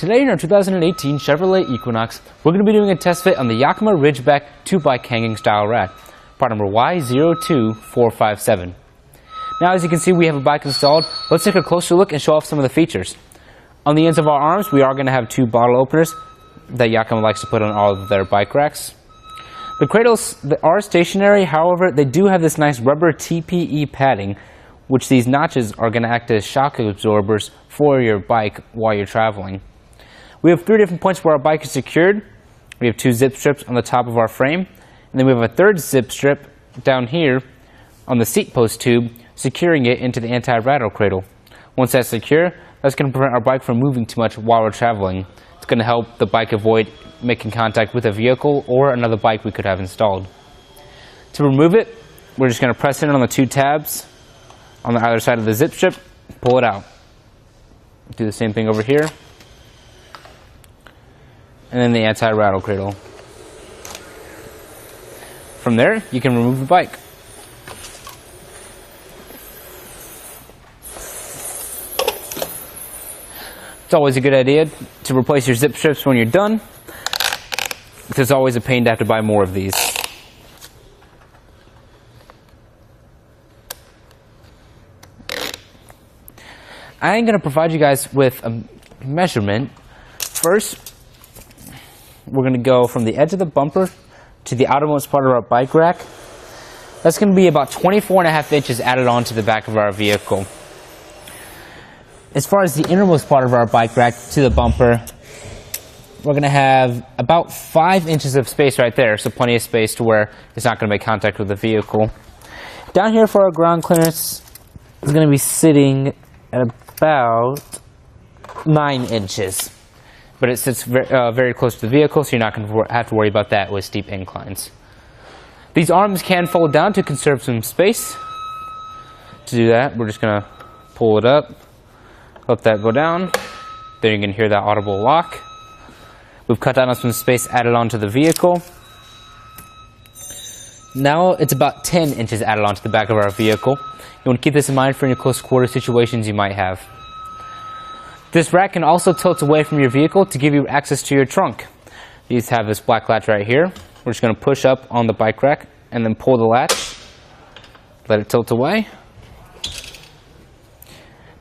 Today in our 2018 Chevrolet Equinox, we're going to be doing a test fit on the Yakima RidgeBack 2-bike hanging style rack, part number Y02457. Now as you can see, we have a bike installed. Let's take a closer look and show off some of the features. On the ends of our arms, we are going to have 2 bottle openers that Yakima likes to put on all of their bike racks. The cradles are stationary, however, they do have this nice rubber TPE padding, which these notches are going to act as shock absorbers for your bike while you're traveling. We have 3 different points where our bike is secured. We have 2 zip strips on the top of our frame, and then we have a 3rd zip strip down here on the seat post tube, securing it into the anti-rattle cradle. Once that's secure, that's going to prevent our bike from moving too much while we're traveling. It's going to help the bike avoid making contact with a vehicle or another bike we could have installed. To remove it, we're just going to press in on the 2 tabs on the other side of the zip strip, pull it out. Do the same thing over here. And then the anti-rattle cradle. From there, you can remove the bike. It's always a good idea to replace your zip strips when you're done. It's always a pain to have to buy more of these. I am going to provide you guys with a measurement. First, we're going to go from the edge of the bumper to the outermost part of our bike rack. That's going to be about 24.5 inches added on to the back of our vehicle. As far as the innermost part of our bike rack to the bumper, we're going to have about 5 inches of space right there, so plenty of space to where it's not going to make contact with the vehicle. Down here for our ground clearance is going to be sitting at about 9 inches. But it sits very close to the vehicle, so you're not going to have to worry about that with steep inclines. These arms can fold down to conserve some space. To do that, we're just going to pull it up, let that go down. Then you're going to hear that audible lock. We've cut down on some space added onto the vehicle. Now it's about 10 inches added onto the back of our vehicle. You want to keep this in mind for any close quarter situations you might have. This rack can also tilt away from your vehicle to give you access to your trunk. These have this black latch right here. We're just going to push up on the bike rack and then pull the latch. Let it tilt away.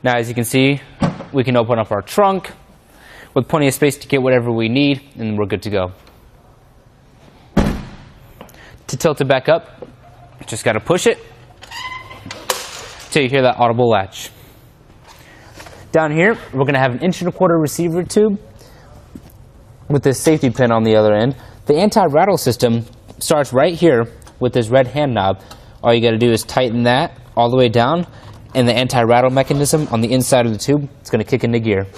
Now as you can see, we can open up our trunk with plenty of space to get whatever we need, and we're good to go. To tilt it back up, just got to push it till you hear that audible latch. Down here, we're going to have an 1.25 inch receiver tube with this safety pin on the other end. The anti-rattle system starts right here with this red hand knob. All you got to do is tighten that all the way down, and the anti-rattle mechanism on the inside of the tube is going to kick into gear.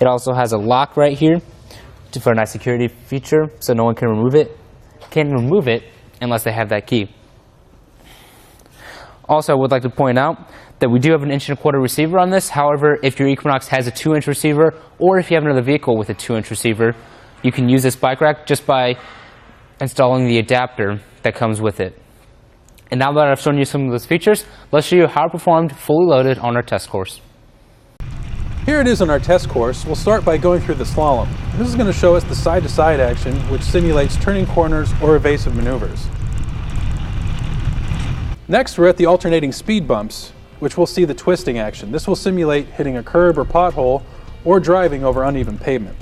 It also has a lock right here for a nice security feature, so no one can remove it unless they have that key. Also, I would like to point out that we do have an 1.25 inch receiver on this. However, if your Equinox has a 2-inch receiver, or if you have another vehicle with a 2-inch receiver, you can use this bike rack just by installing the adapter that comes with it. And now that I've shown you some of those features, let's show you how it performed fully loaded on our test course. Here it is on our test course. We'll start by going through the slalom. This is going to show us the side-to-side action, which simulates turning corners or evasive maneuvers. Next, we're at the alternating speed bumps, which we'll see the twisting action. This will simulate hitting a curb or pothole or driving over uneven pavement.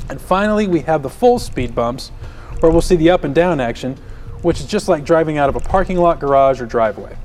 And finally, we have the full speed bumps, where we'll see the up and down action, which is just like driving out of a parking lot, garage, or driveway.